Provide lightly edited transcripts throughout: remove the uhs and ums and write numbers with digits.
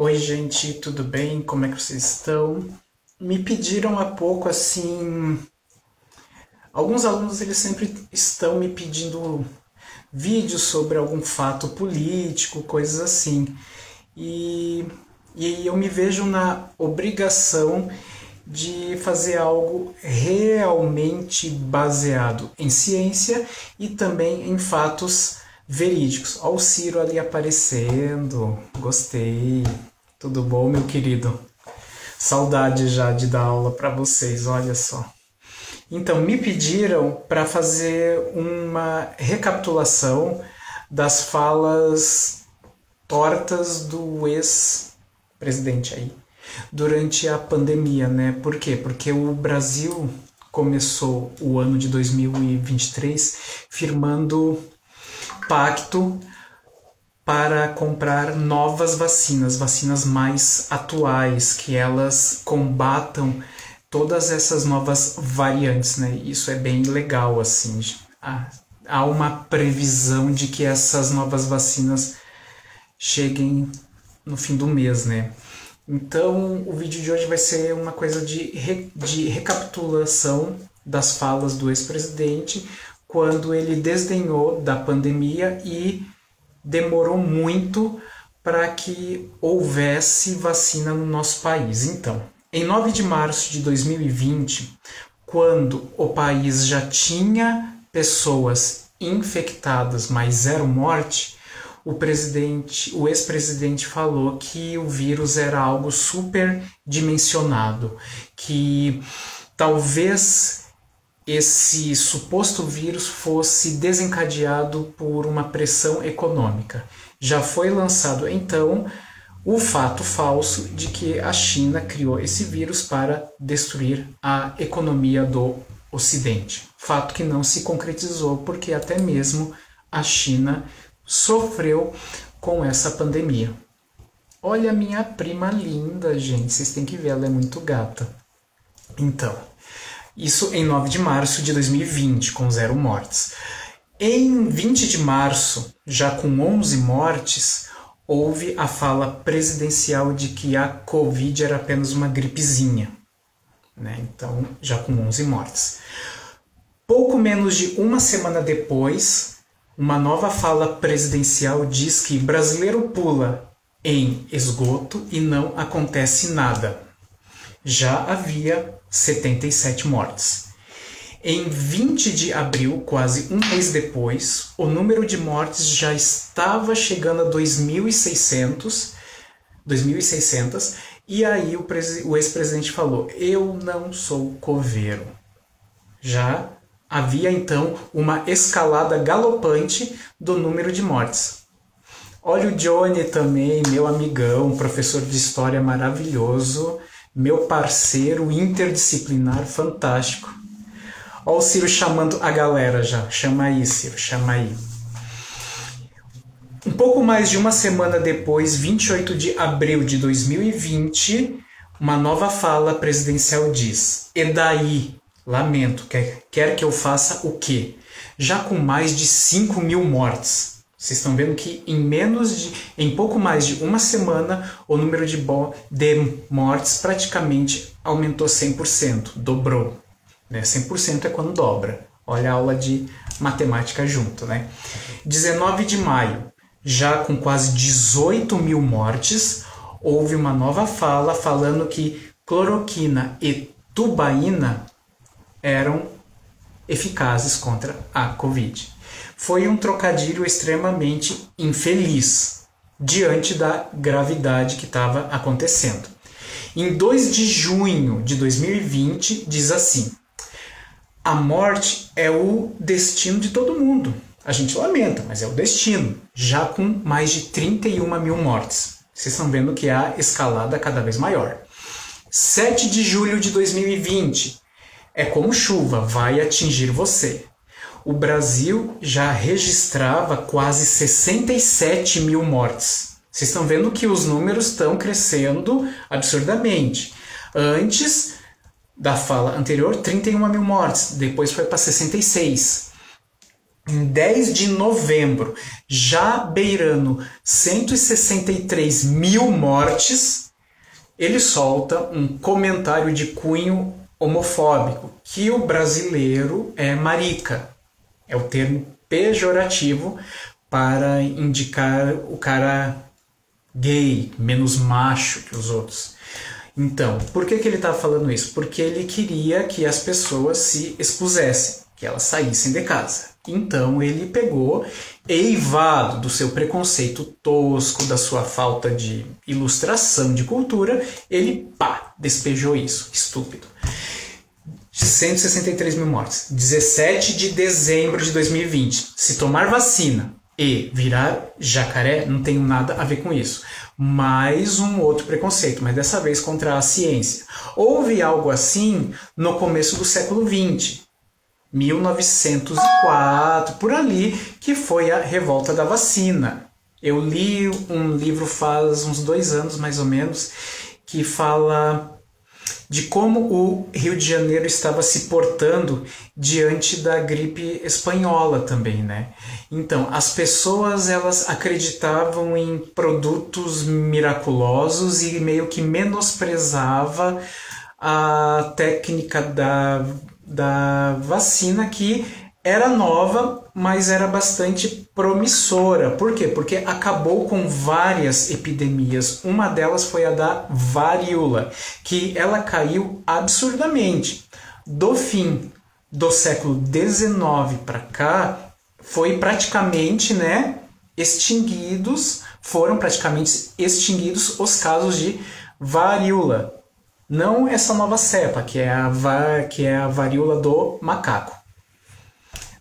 Oi, gente, tudo bem? Como é que vocês estão? Me pediram há pouco, assim, alguns alunos eles sempre estão me pedindo vídeos sobre algum fato político, coisas assim. E, e eu me vejo na obrigação de fazer algo realmente baseado em ciência e também em fatos verídicos. Olha o Ciro ali aparecendo, gostei. Tudo bom, meu querido? Saudade já de dar aula para vocês, olha só. Então, me pediram para fazer uma recapitulação das falas tortas do ex-presidente aí durante a pandemia, né? Por quê? Porque o Brasil começou o ano de 2023 firmando pacto para comprar novas vacinas, vacinas mais atuais, que elas combatam todas essas novas variantes, né? Isso é bem legal, assim. Há uma previsão de que essas novas vacinas cheguem no fim do mês, né? Então, o vídeo de hoje vai ser uma coisa de recapitulação das falas do ex-presidente quando ele desdenhou da pandemia e demorou muito para que houvesse vacina no nosso país. Então, em 9 de março de 2020, quando o país já tinha pessoas infectadas, mas zero morte, o ex-presidente falou que o vírus era algo superdimensionado, que talvez esse suposto vírus fosse desencadeado por uma pressão econômica. Já foi lançado então o fato falso de que a China criou esse vírus para destruir a economia do Ocidente. Fato que não se concretizou porque até mesmo a China sofreu com essa pandemia. Olha a minha prima linda, gente, vocês têm que ver, ela é muito gata. Então, isso em 9 de março de 2020, com 0 mortes. Em 20 de março, já com 11 mortes, houve a fala presidencial de que a Covid era apenas uma gripezinha, né? Então, já com 11 mortes. Pouco menos de uma semana depois, uma nova fala presidencial diz que brasileiro pula em esgoto e não acontece nada. Já havia 77 mortes. Em 20 de abril, quase um mês depois, o número de mortes já estava chegando a 2.600, e aí o ex-presidente falou: eu não sou coveiro. Já havia então uma escalada galopante do número de mortes. Olha o Johnny também, meu amigão, professor de história maravilhoso, meu parceiro interdisciplinar fantástico. Olha o Ciro chamando a galera já. Chama aí, Ciro, chama aí. Um pouco mais de uma semana depois, 28 de abril de 2020, uma nova fala presidencial diz: e daí? Lamento, quer que eu faça o quê? Já com mais de 5.000 mortes. Vocês estão vendo que em pouco mais de uma semana, o número de mortes praticamente aumentou 100%, dobrou. Né? 100% é quando dobra. Olha a aula de matemática junto, né? 19 de maio, já com quase 18.000 mortes, houve uma nova fala falando que cloroquina e tubaína eram eficazes contra a Covid. Foi um trocadilho extremamente infeliz diante da gravidade que estava acontecendo. Em 2 de junho de 2020, diz assim: a morte é o destino de todo mundo. A gente lamenta, mas é o destino. Já com mais de 31.000 mortes. Vocês estão vendo que a escalada é cada vez maior. 7 de julho de 2020. É como chuva, vai atingir você. O Brasil já registrava quase 67.000 mortes. Vocês estão vendo que os números estão crescendo absurdamente. Antes da fala anterior, 31.000 mortes. Depois foi para 66. em 10 de novembro, já beirando 163 mil mortes, ele solta um comentário de cunho homofóbico, que o brasileiro é marica. É o termo pejorativo para indicar o cara gay, menos macho que os outros. Então, por que ele estava falando isso? Porque ele queria que as pessoas se expusessem, que elas saíssem de casa. Então ele pegou, eivado do seu preconceito tosco, da sua falta de ilustração de cultura, ele despejou isso, estúpido. 163 mil mortes. 17 de dezembro de 2020. Se tomar vacina e virar jacaré, não tem nada a ver com isso. Mais um outro preconceito, mas dessa vez contra a ciência. Houve algo assim no começo do século XX. 1904, por ali, que foi a revolta da vacina. Eu li um livro faz uns 2 anos, mais ou menos, que fala de como o Rio de Janeiro estava se portando diante da gripe espanhola também, né? Então, as pessoas, elas acreditavam em produtos miraculosos e meio que menosprezava a técnica da vacina, que era nova, mas era bastante promissora. Por quê? Porque acabou com várias epidemias. Uma delas foi a da varíola, que ela caiu absurdamente. Do fim do século XIX para cá, foi praticamente, foram praticamente extinguidos os casos de varíola. Não essa nova cepa, que é a varíola do macaco.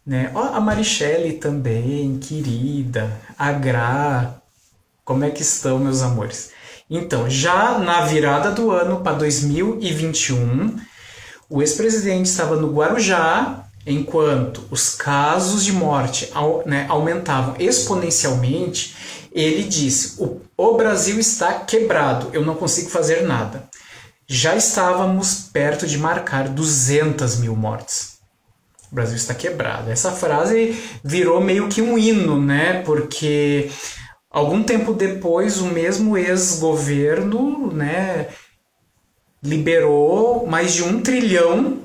Né? Ó, a Marichelle também, querida. A Gra. Como é que estão, meus amores? Então, já na virada do ano para 2021, o ex-presidente estava no Guarujá, enquanto os casos de morte aumentavam exponencialmente. Ele disse: o Brasil está quebrado, eu não consigo fazer nada. Já estávamos perto de marcar 200 mil mortes. O Brasil está quebrado. Essa frase virou meio que um hino, né? Porque algum tempo depois o mesmo ex-governo, liberou mais de 1 trilhão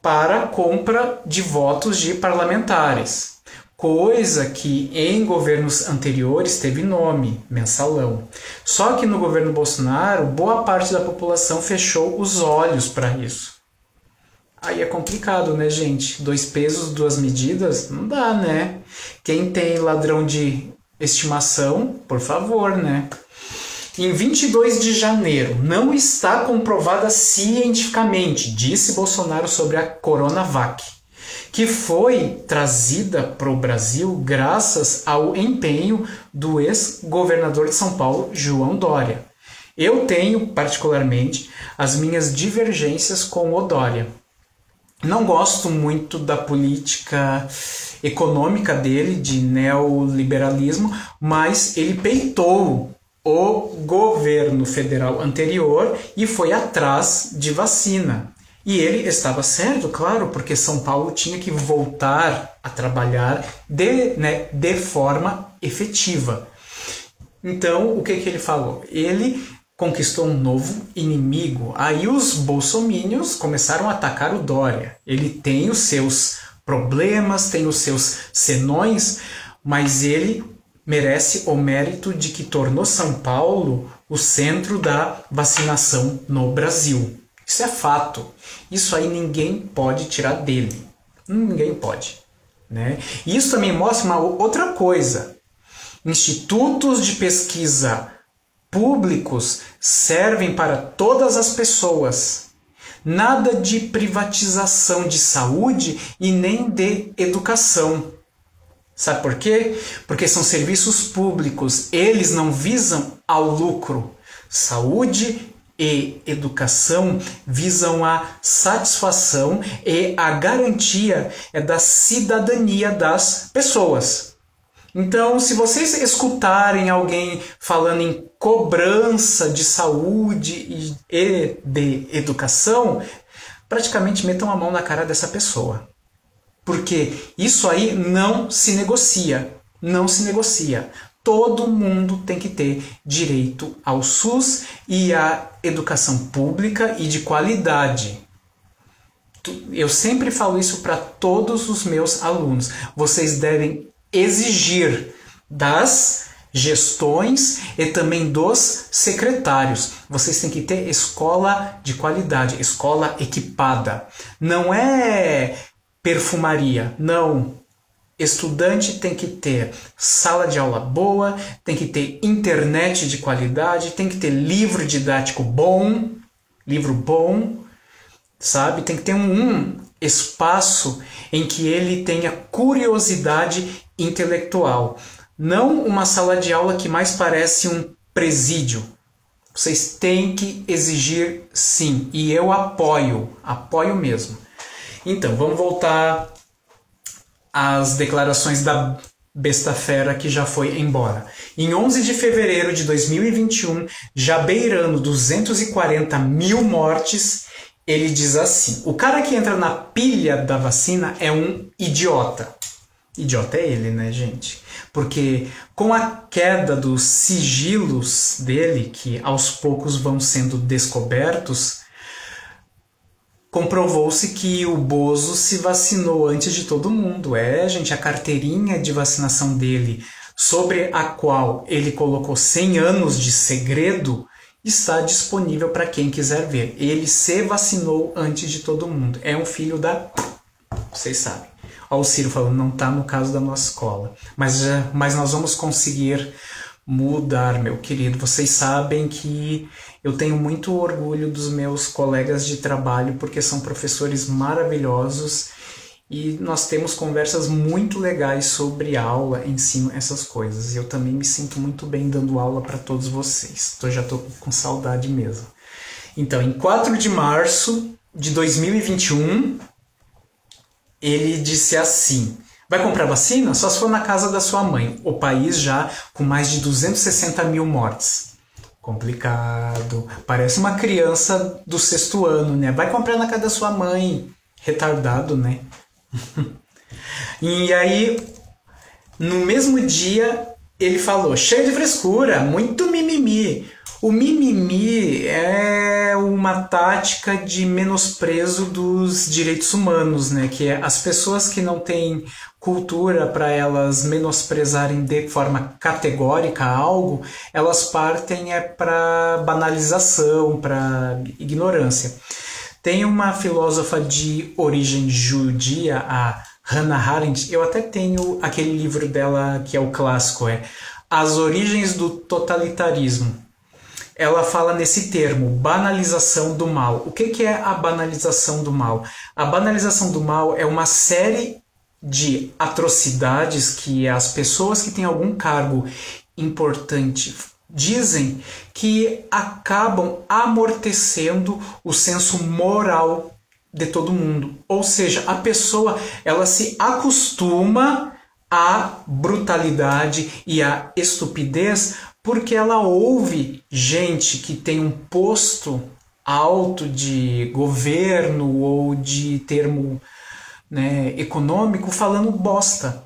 para a compra de votos de parlamentares. Coisa que em governos anteriores teve nome, mensalão. Só que no governo Bolsonaro, boa parte da população fechou os olhos para isso. Aí é complicado, né, gente? 2 pesos, 2 medidas? Não dá, né? Quem tem ladrão de estimação, por favor, né? Em 22 de janeiro, não está comprovada cientificamente, disse Bolsonaro sobre a Coronavac, que foi trazida para o Brasil graças ao empenho do ex-governador de São Paulo, João Dória. Eu tenho, particularmente, as minhas divergências com o Dória. Não gosto muito da política econômica dele, de neoliberalismo, mas ele peitou o governo federal anterior e foi atrás de vacina. E ele estava certo, claro, porque São Paulo tinha que voltar a trabalhar de forma efetiva. Então, o que ele falou? Ele conquistou um novo inimigo. Aí os bolsominions começaram a atacar o Dória. Ele tem os seus problemas, tem os seus senões, mas ele merece o mérito de que tornou São Paulo o centro da vacinação no Brasil. Isso é fato. Isso aí ninguém pode tirar dele. Ninguém pode. Né? E isso também mostra uma outra coisa. Institutos de pesquisa públicos servem para todas as pessoas. Nada de privatização de saúde e nem de educação. Sabe por quê? Porque são serviços públicos. Eles não visam ao lucro. Saúde e educação visam a satisfação e a garantia da cidadania das pessoas. Então, se vocês escutarem alguém falando em cobrança de saúde e de educação, praticamente metam a mão na cara dessa pessoa. Porque isso aí não se negocia. Não se negocia. Todo mundo tem que ter direito ao SUS e à educação pública e de qualidade. Eu sempre falo isso para todos os meus alunos. Vocês devem exigir das gestões e também dos secretários. Vocês têm que ter escola de qualidade, escola equipada. Não é perfumaria, não. Estudante tem que ter sala de aula boa, tem que ter internet de qualidade, tem que ter livro didático bom, livro bom, sabe? Tem que ter um espaço em que ele tenha curiosidade intelectual. Não uma sala de aula que mais parece um presídio. Vocês têm que exigir sim, e eu apoio mesmo. Então, vamos voltar as declarações da besta fera que já foi embora. Em 11 de fevereiro de 2021, já beirando 240 mil mortes, ele diz assim: o cara que entra na pilha da vacina é um idiota. Idiota é ele, né, gente? Porque com a queda dos sigilos dele, que aos poucos vão sendo descobertos, comprovou-se que o Bozo se vacinou antes de todo mundo. Gente, a carteirinha de vacinação dele, sobre a qual ele colocou 100 anos de segredo, está disponível para quem quiser ver. Ele se vacinou antes de todo mundo. É um filho da... Vocês sabem. Olha o Ciro falando, não está no caso da nossa escola. Mas nós vamos conseguir mudar, meu querido. Vocês sabem que eu tenho muito orgulho dos meus colegas de trabalho, porque são professores maravilhosos e nós temos conversas muito legais sobre aula, ensino, essas coisas. E eu também me sinto muito bem dando aula para todos vocês. Já estou com saudade mesmo. Então, em 4 de março de 2021, ele disse assim: vai comprar vacina? Só se for na casa da sua mãe. O país já com mais de 260 mil mortes. Complicado. Parece uma criança do 6º ano, né? Vai comprar na casa da sua mãe. Retardado, né? E aí, no mesmo dia, ele falou: cheio de frescura, muito mimimi. O mimimi é uma tática de menosprezo dos direitos humanos, né? Que é as pessoas que não têm cultura para elas menosprezarem de forma categórica algo, elas partem para banalização, para ignorância. Tem uma filósofa de origem judia, a Hannah Arendt. Eu até tenho aquele livro dela que é o clássico, As Origens do Totalitarismo. Ela fala nesse termo, banalização do mal. O que é a banalização do mal? A banalização do mal é uma série de atrocidades que as pessoas que têm algum cargo importante dizem que acabam amortecendo o senso moral de todo mundo. Ou seja, a pessoa ela se acostuma à brutalidade e à estupidez porque ela ouve gente que tem um posto alto de governo ou de termo, né, econômico falando bosta.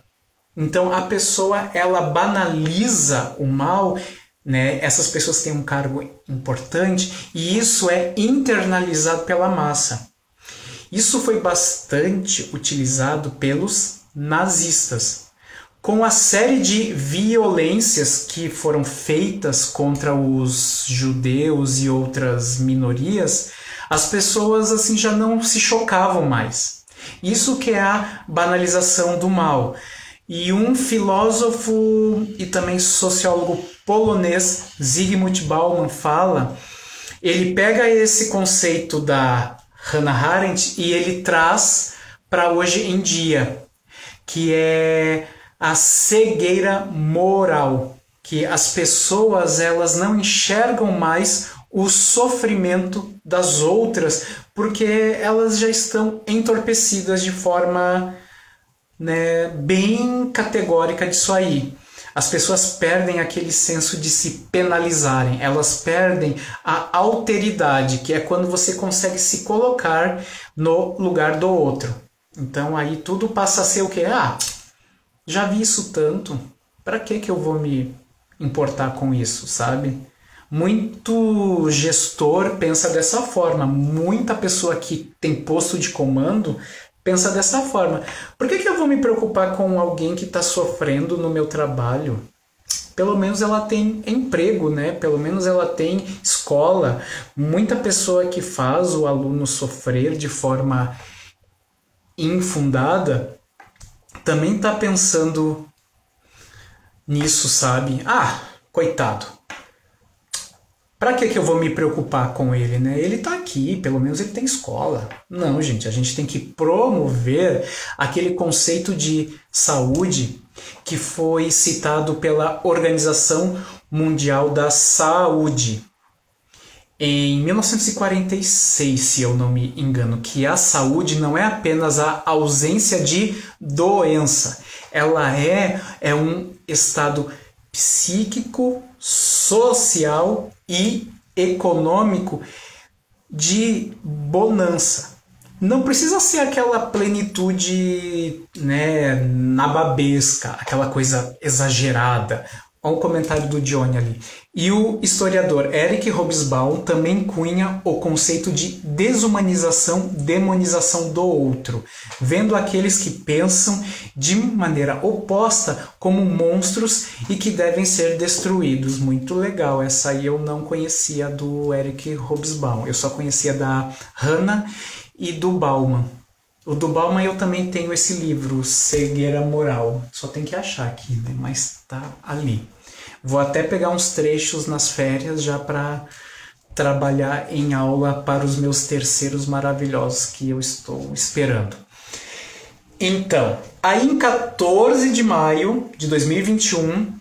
Então a pessoa ela banaliza o mal, né? Essas pessoas têm um cargo importante e isso é internalizado pela massa. Isso foi bastante utilizado pelos nazistas. Com a série de violências que foram feitas contra os judeus e outras minorias, as pessoas assim já não se chocavam mais. Isso que é a banalização do mal. E um filósofo e também sociólogo polonês, Zygmunt Bauman, ele pega esse conceito da Hannah Arendt e ele traz para hoje em dia, que é a cegueira moral, que as pessoas elas não enxergam mais o sofrimento das outras porque elas já estão entorpecidas de forma, né, bem categórica disso aí. As pessoas perdem aquele senso de se penalizarem, elas perdem a alteridade, que é quando você consegue se colocar no lugar do outro. Então aí tudo passa a ser o quê? Já vi isso tanto, para que eu vou me importar com isso, sabe? Muito gestor pensa dessa forma, muita pessoa que tem posto de comando pensa dessa forma. Por que eu vou me preocupar com alguém que está sofrendo no meu trabalho? Pelo menos ela tem emprego, né? Pelo menos ela tem escola. Muita pessoa que faz o aluno sofrer de forma infundada também está pensando nisso, sabe? Coitado. Para que eu vou me preocupar com ele, né? Ele tá aqui, pelo menos ele tem escola. Não, gente, a gente tem que promover aquele conceito de saúde que foi citado pela Organização Mundial da Saúde em 1946, se eu não me engano, que a saúde não é apenas a ausência de doença, ela é um estado psíquico, social e econômico de bonança. Não precisa ser aquela plenitude, né, nababesca, aquela coisa exagerada. Olha o comentário do Johnny ali. E o historiador Eric Hobsbawm também cunha o conceito de desumanização, demonização do outro, vendo aqueles que pensam de maneira oposta como monstros e que devem ser destruídos. Muito legal, essa aí eu não conhecia do Eric Hobsbawm, eu só conhecia da Hannah e do Bauman. O do Bauman eu também tenho esse livro, Cegueira Moral. Só tem que achar aqui, né? Mas tá ali. Vou até pegar uns trechos nas férias já para trabalhar em aula para os meus terceiros maravilhosos que eu estou esperando. Então, aí em 14 de maio de 2021,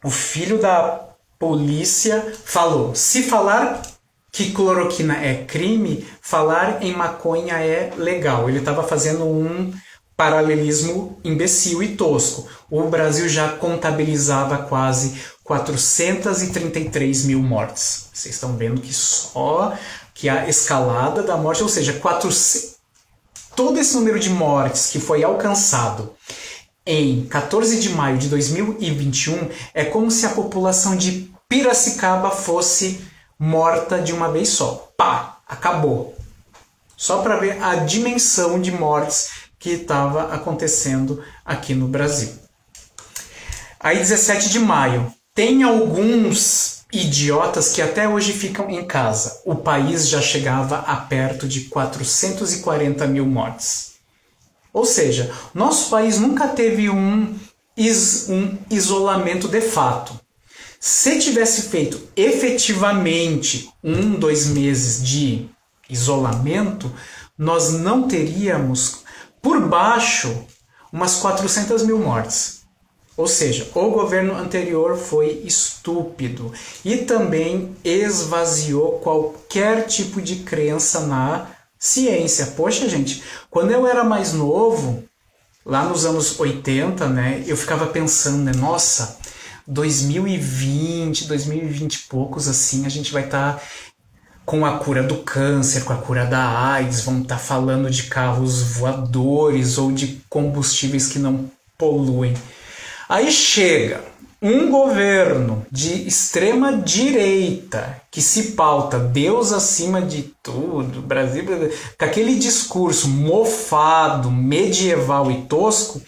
o filho da polícia falou: se falar que cloroquina é crime, falar em maconha é legal. Ele estava fazendo um paralelismo imbecil e tosco. O Brasil já contabilizava quase 433 mil mortes. Vocês estão vendo que só que a escalada da morte, ou seja, todo esse número de mortes que foi alcançado em 14 de maio de 2021 é como se a população de Piracicaba fosse morta de uma vez só. Pá! Acabou. Só para ver a dimensão de mortes que estava acontecendo aqui no Brasil. Aí 17 de maio. Tem alguns idiotas que até hoje ficam em casa. O país já chegava a perto de 440 mil mortes. Ou seja, nosso país nunca teve um isolamento de fato. Se tivesse feito efetivamente 2 meses de isolamento, nós não teríamos por baixo umas 400 mil mortes. Ou seja, o governo anterior foi estúpido e também esvaziou qualquer tipo de crença na ciência. Poxa, gente, quando eu era mais novo, lá nos anos 80, né, eu ficava pensando, né, nossa, 2020 e poucos, assim, a gente vai estar com a cura do câncer, com a cura da AIDS, vamos estar falando de carros voadores ou de combustíveis que não poluem. Aí chega um governo de extrema direita que se pauta Deus acima de tudo, Brasil, com aquele discurso mofado, medieval e tosco,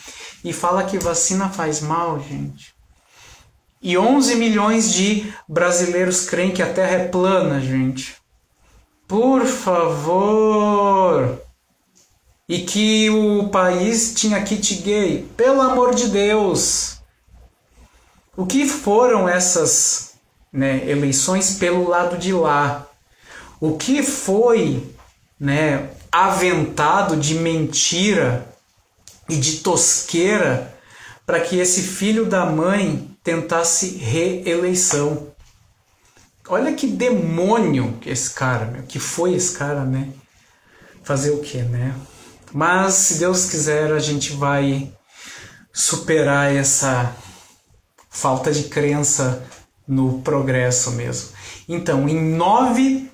e fala que vacina faz mal, gente. E 11 milhões de brasileiros creem que a Terra é plana, gente. Por favor. E que o país tinha kit gay. Pelo amor de Deus. O que foram essas, né, eleições pelo lado de lá? O que foi, né, aventado de mentira e de tosqueira para que esse filho da mãe tentasse reeleição? Olha que demônio que esse cara, meu, que foi esse cara, né? Fazer o quê, né? Mas, se Deus quiser, a gente vai superar essa falta de crença no progresso mesmo. Então, em 9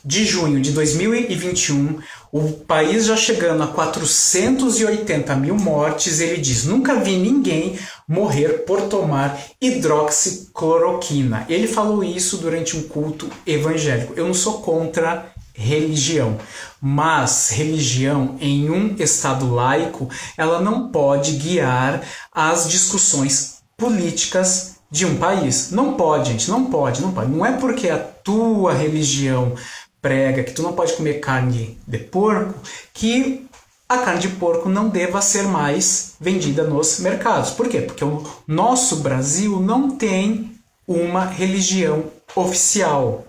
de junho de 2021, o país já chegando a 480 mil mortes, ele diz: nunca vi ninguém morrer por tomar hidroxicloroquina. Ele falou isso durante um culto evangélico. Eu não sou contra religião, mas religião em um estado laico, ela não pode guiar as discussões políticas de um país. Não pode, gente, não pode. Não é porque a tua religião prega que tu não pode comer carne de porco que a carne de porco não deva ser mais vendida nos mercados. Por quê? Porque o nosso Brasil não tem uma religião oficial.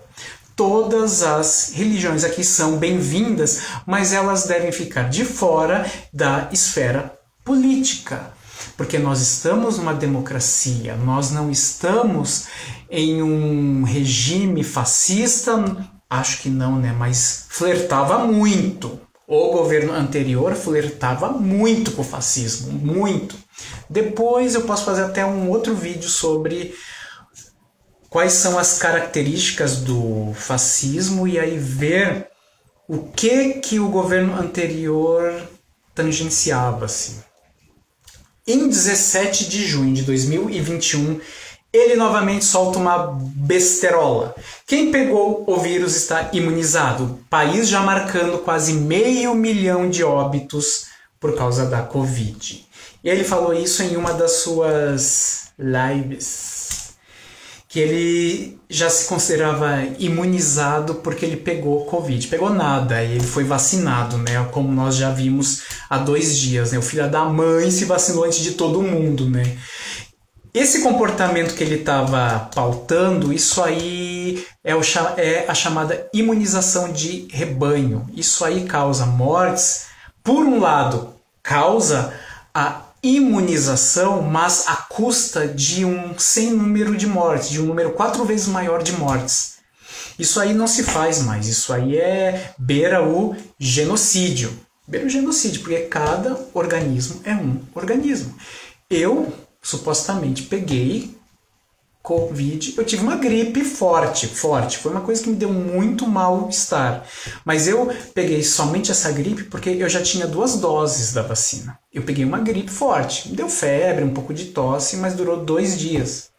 Todas as religiões aqui são bem-vindas, mas elas devem ficar de fora da esfera política. Porque nós estamos numa democracia, nós não estamos em um regime fascista, acho que não, né? Mas flertava muito. O governo anterior flertava muito com o fascismo, muito. Depois eu posso fazer até um outro vídeo sobre quais são as características do fascismo e aí ver o que o governo anterior tangenciava, assim. Em 17 de junho de 2021, ele novamente solta uma besterola. Quem pegou o vírus está imunizado. O país já marcando quase 500 mil de óbitos por causa da Covid. E ele falou isso em uma das suas lives, que ele já se considerava imunizado porque ele pegou Covid. Pegou nada, ele foi vacinado, né? Como nós já vimos há 2 dias, né? O filho da mãe se vacinou antes de todo mundo, né? Esse comportamento que ele estava pautando, isso aí é a chamada imunização de rebanho. Isso aí causa mortes. Por um lado, causa a imunização, mas à custa de um sem número de mortes, de um número 4 vezes maior de mortes. Isso aí não se faz mais, isso aí beira o genocídio. Beira o genocídio, porque cada organismo é um organismo. Eu, supostamente, peguei Covid, eu tive uma gripe forte, foi uma coisa que me deu muito mal-estar. Mas eu peguei somente essa gripe porque eu já tinha 2 doses da vacina. Eu peguei uma gripe forte, me deu febre, um pouco de tosse, mas durou 2 dias.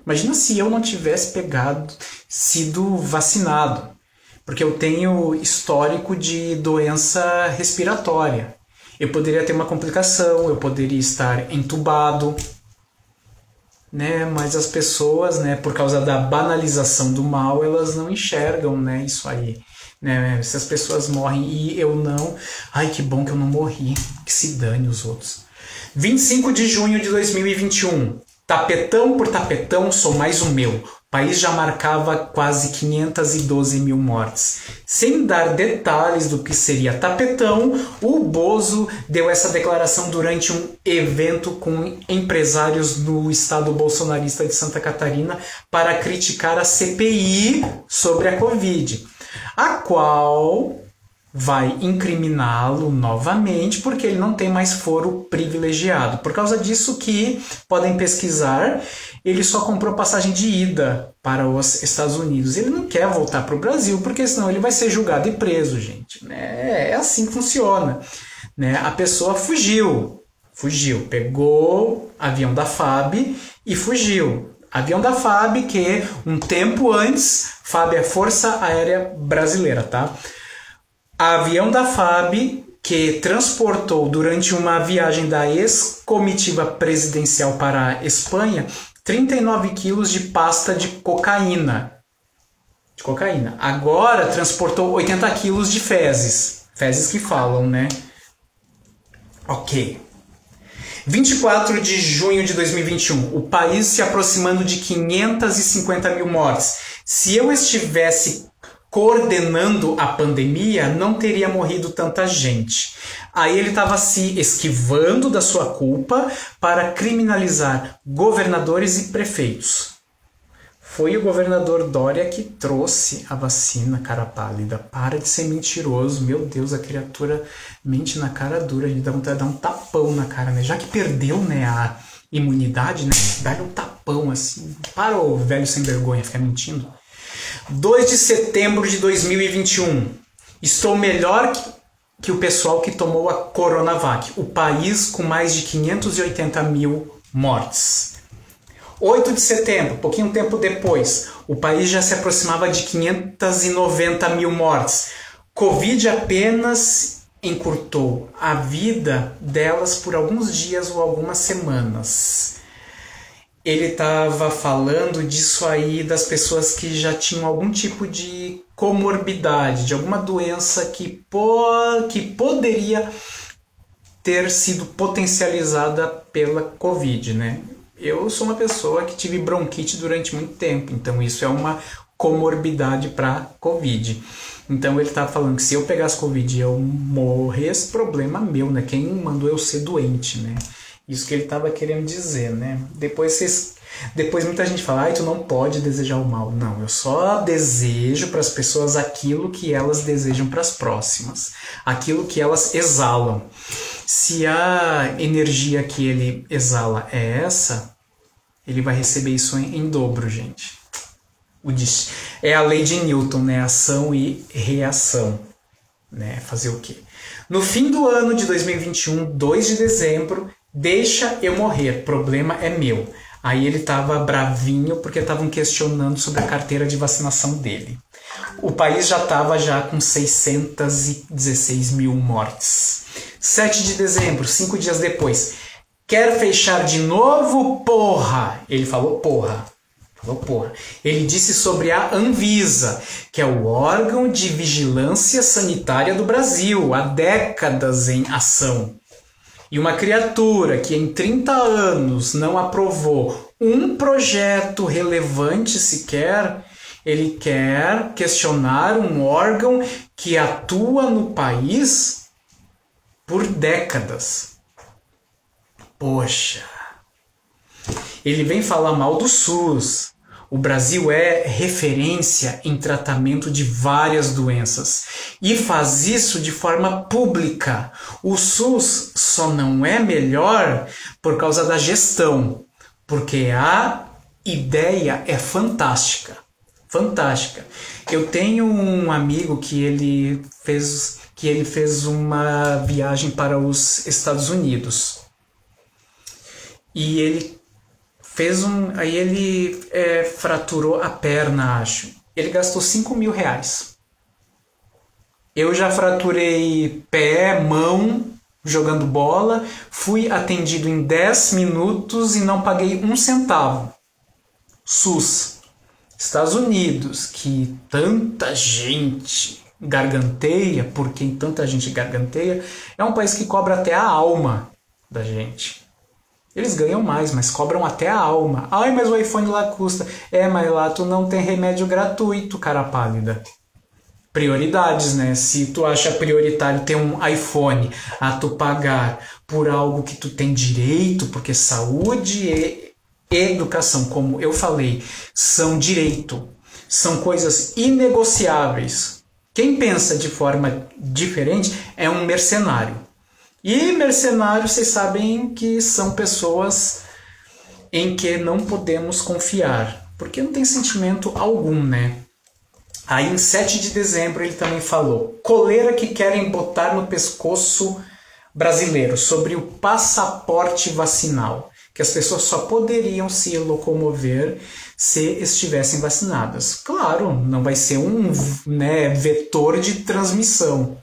Imagina se eu não tivesse sido vacinado, porque eu tenho histórico de doença respiratória. Eu poderia ter uma complicação, eu poderia estar entubado, né? Mas as pessoas, né, por causa da banalização do mal, elas não enxergam, né, isso aí. Né? Se as pessoas morrem e eu não, ai, que bom que eu não morri, que se dane os outros. 25 de junho de 2021, tapetão por tapetão, sou mais o meu. O país já marcava quase 512 mil mortes. Sem dar detalhes do que seria tapetão, o Bozo deu essa declaração durante um evento com empresários no estado bolsonarista de Santa Catarina para criticar a CPI sobre a Covid, a qual vai incriminá-lo novamente porque ele não tem mais foro privilegiado. Por causa disso que podem pesquisar, ele só comprou passagem de ida para os Estados Unidos. Ele não quer voltar para o Brasil, porque senão ele vai ser julgado e preso, gente. É assim que funciona. Né? A pessoa fugiu, pegou avião da FAB e fugiu. Avião da FAB, que um tempo antes, FAB é Força Aérea Brasileira, tá? Avião da FAB, que transportou durante uma viagem da ex-comitiva presidencial para a Espanha 39 quilos de pasta de cocaína. Agora transportou 80 quilos de fezes. Fezes que falam, né? Ok. 24 de junho de 2021. O país se aproximando de 550 mil mortes. Se eu estivesse coordenando a pandemia, não teria morrido tanta gente. Aí ele estava se esquivando da sua culpa para criminalizar governadores e prefeitos. Foi o governador Dória que trouxe a vacina, cara pálida. Para de ser mentiroso. Meu Deus, a criatura mente na cara dura. Ele dá vontade de dar um tapão na cara, né? Já que perdeu, né, a imunidade, né? Dá-lhe um tapão assim. Para o velho sem vergonha ficar mentindo. 2 de setembro de 2021. Estou melhor que o pessoal que tomou a Coronavac. O país com mais de 580 mil mortes. 8 de setembro, pouquinho tempo depois, o país já se aproximava de 590 mil mortes. Covid apenas encurtou a vida delas por alguns dias ou algumas semanas. Ele estava falando disso aí das pessoas que já tinham algum tipo de comorbidade, de alguma doença que poderia ter sido potencializada pela Covid, né? Eu sou uma pessoa que tive bronquite durante muito tempo, então isso é uma comorbidade para Covid. Então ele estava falando que se eu pegasse Covid e eu morresse, problema meu, né? Quem mandou eu ser doente, né? Isso que ele estava querendo dizer, né? Depois muita gente fala, tu não pode desejar o mal. Não, eu só desejo para as pessoas aquilo que elas desejam para as próximas. Aquilo que elas exalam. Se a energia que ele exala é essa, ele vai receber isso em dobro, gente. É a lei de Newton, né? Ação e reação. Né? Fazer o quê? No fim do ano de 2021, 2 de dezembro, deixa eu morrer, problema é meu. Aí ele estava bravinho porque estavam questionando sobre a carteira de vacinação dele. O país já estava com 616 mil mortes. 7 de dezembro, 5 dias depois. Quer fechar de novo, porra? Ele falou porra. Ele disse sobre a Anvisa, que é o órgão de vigilância sanitária do Brasil, há décadas em ação. E uma criatura que em 30 anos não aprovou um projeto relevante sequer, ele quer questionar um órgão que atua no país por décadas. Poxa! Ele vem falar mal do SUS. O Brasil é referência em tratamento de várias doenças e faz isso de forma pública. O SUS só não é melhor por causa da gestão, porque a ideia é fantástica. Fantástica. Eu tenho um amigo que ele fez uma viagem para os Estados Unidos e ele aí ele fraturou a perna, acho. Ele gastou 5 mil reais. Eu já fraturei pé, mão, jogando bola. Fui atendido em 10 minutos e não paguei um centavo. SUS. Estados Unidos, que tanta gente garganteia, por quem tanta gente garganteia, é um país que cobra até a alma da gente. Eles ganham mais, mas cobram até a alma. Ai, mas o iPhone lá custa. Mas lá tu não tem remédio gratuito, cara pálida. Prioridades, né? Se tu acha prioritário ter um iPhone a tu pagar por algo que tu tem direito, porque saúde e educação, como eu falei, são direito. São coisas inegociáveis. Quem pensa de forma diferente é um mercenário. E mercenários, vocês sabem que são pessoas em que não podemos confiar, porque não tem sentimento algum, né? Aí em 7 de dezembro ele também falou, coleira que querem botar no pescoço brasileiro, sobre o passaporte vacinal, que as pessoas só poderiam se locomover se estivessem vacinadas. Claro, não vai ser um vetor de transmissão.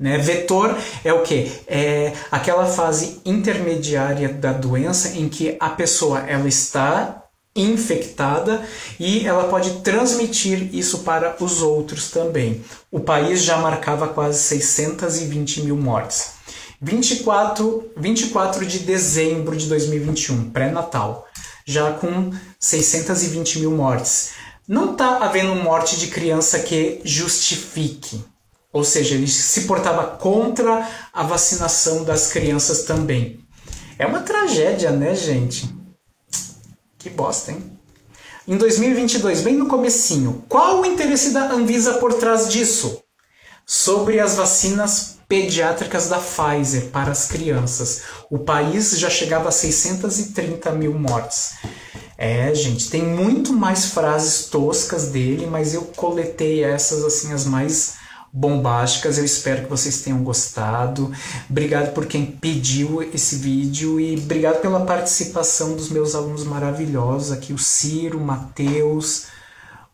Vetor é o quê? É aquela fase intermediária da doença em que a pessoa ela está infectada e ela pode transmitir isso para os outros também. O país já marcava quase 620 mil mortes. 24 de dezembro de 2021, pré-natal, já com 620 mil mortes. Não está havendo morte de criança que justifique. Ou seja, ele se portava contra a vacinação das crianças também. É uma tragédia, né, gente? Que bosta, hein? Em 2022, bem no comecinho, qual o interesse da Anvisa por trás disso? Sobre as vacinas pediátricas da Pfizer para as crianças. O país já chegava a 630 mil mortes. É, gente, tem muito mais frases toscas dele, mas eu coletei essas, assim, as mais bombásticas. Eu espero que vocês tenham gostado. Obrigado por quem pediu esse vídeo e obrigado pela participação dos meus alunos maravilhosos aqui, o Ciro, o Matheus,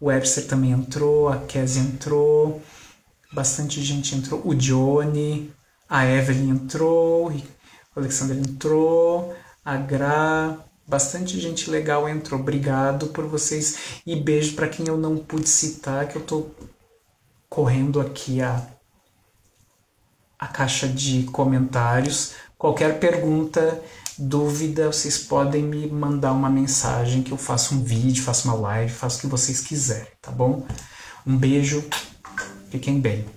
o Webster também entrou, a Kézia entrou, bastante gente entrou, o Johnny, a Evelyn entrou, o Alexander entrou, a Gra, bastante gente legal entrou. Obrigado por vocês e beijo para quem eu não pude citar, que eu tô correndo aqui a caixa de comentários. Qualquer pergunta, dúvida, vocês podem me mandar uma mensagem que eu faço um vídeo, faço uma live, faço o que vocês quiserem, tá bom? Um beijo, fiquem bem.